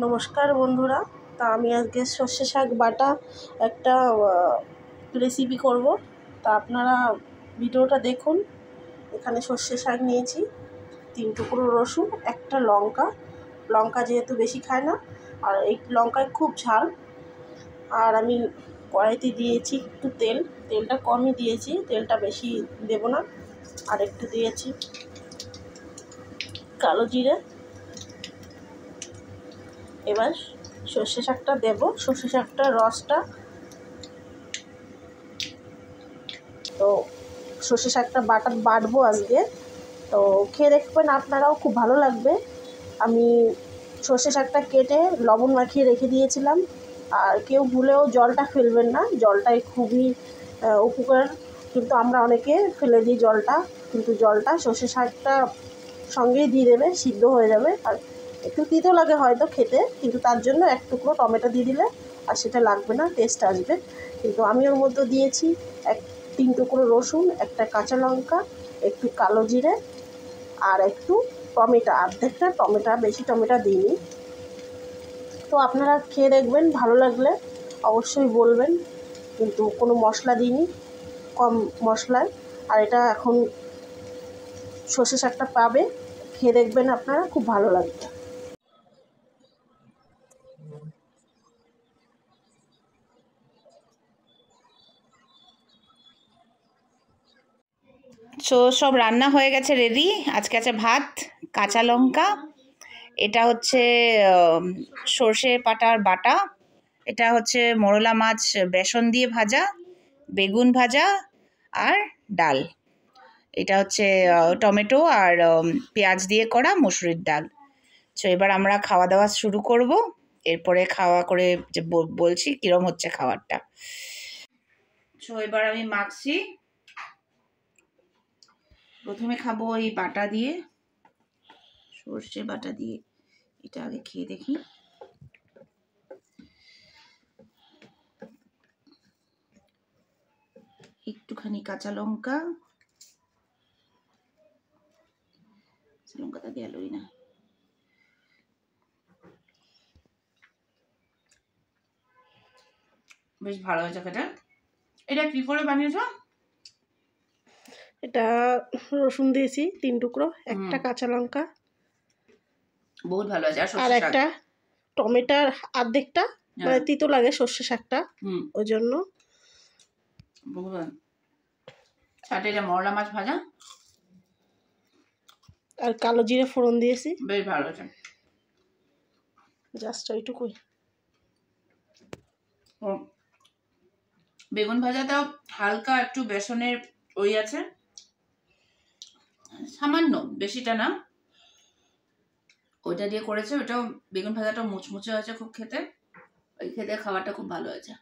নমস্কার বন্ধুরা, তা আমি আজকে সর্ষে শাক বাটা একটা রেসিপি করব। তা আপনারা ভিডিওটা দেখুন। এখানে সর্ষে শাক নিয়েছি, 3 টুকরো রসুন, একটা লঙ্কা যেহেতু বেশি খায় না, আর এই লঙ্কায় খুব ঝাল। আর আমি কড়াইতে দিয়েছি একটু তেলটা কমই দিয়েছি, তেলটা বেশি দেব না। আর একটু দিয়েছি কালো জিরে। এবার সর্ষে শাকটা দেব, সর্ষে শাকটার রসটা। তো সর্ষে শাকটা বাটবো আজকে, তো খেয়ে দেখবেন আপনারাও, খুব ভালো লাগবে। আমি সর্ষে শাকটা কেটে লবণ মাখিয়ে রেখে দিয়েছিলাম। আর কেউ ভুলেও জলটা ফেলবেন না, জলটাই খুবই উপকার। কিন্তু আমরা অনেকে ফেলে দিই জলটা, কিন্তু জলটা সর্ষে শাকটা সঙ্গেই দিয়ে দেবে, সিদ্ধ হয়ে যাবে। আর একটু তিতো লাগে হয়তো খেতে, কিন্তু তার জন্য এক টুকরো টমেটো দিয়ে দিলে আর সেটা লাগবে না, টেস্ট আসবে। কিন্তু আমি ওর মধ্যে দিয়েছি 3 টুকরো রসুন, একটা কাঁচা লঙ্কা, একটু কালো জিরে, আর একটু টমেটো, অর্ধেকটা টমেটো, বেশি টমেটো দিইনি। তো আপনারা খেয়ে দেখবেন, ভালো লাগলে অবশ্যই বলবেন। কিন্তু কোনো মশলা দিইনি, কম মশলায়। আর এটা এখন সর্ষে শাকটা পাবে, খেয়ে দেখবেন আপনারা, খুব ভালো লাগবে। সব রান্না হয়ে গেছে, রেডি। আজকে আছে ভাত, কাঁচা লঙ্কা, এটা হচ্ছে সর্ষে পাটার বাটা, এটা হচ্ছে মোরলা মাছ বেসন দিয়ে ভাজা, বেগুন ভাজা, আর ডাল। এটা হচ্ছে টমেটো আর পেঁয়াজ দিয়ে করা মসুরির ডাল। তো এবার আমরা খাওয়া দাওয়া শুরু করব। এরপরে খাওয়া করে যে বলছি কিরম হচ্ছে খাবারটা। তো এবার আমি মাখছি। প্রথমে খাবো এই বাটা দিয়ে, সর্ষে বাটা দিয়ে। এটা আগে খেয়ে দেখি। একটুখানি কাঁচা লঙ্কা, লঙ্কাটা গেলই না। বেশ ভালো হয়েছে খেতে। এটা কি করে বানিয়েছো? এটা রসুন দিয়েছি 3 টুকরো, একটা কাঁচা লঙ্কা, বহুত ভালো আছে। আর একটা টমেটোর অর্ধেকটা, মানে তিতো লাগে সর্ষে শাকটা, ওই জন্য। সাথে এটা মোরলা মাছ ভাজা, আর কালো জিরে ফোড়ন দিয়েছি। বেশ ভালো আছে। জাস্ট ওইটুকুই। বেগুন ভাজাটাও হালকা একটু বেসনের ওই আছে, সামান্য, বেশিটা না। ওইটা দিয়ে করেছে, ওটাও বেগুন ভাজাটাও মুচমুচে হয়েছে খুব খেতে। ওই খেতে খাবারটা খুব ভালো হয়েছে।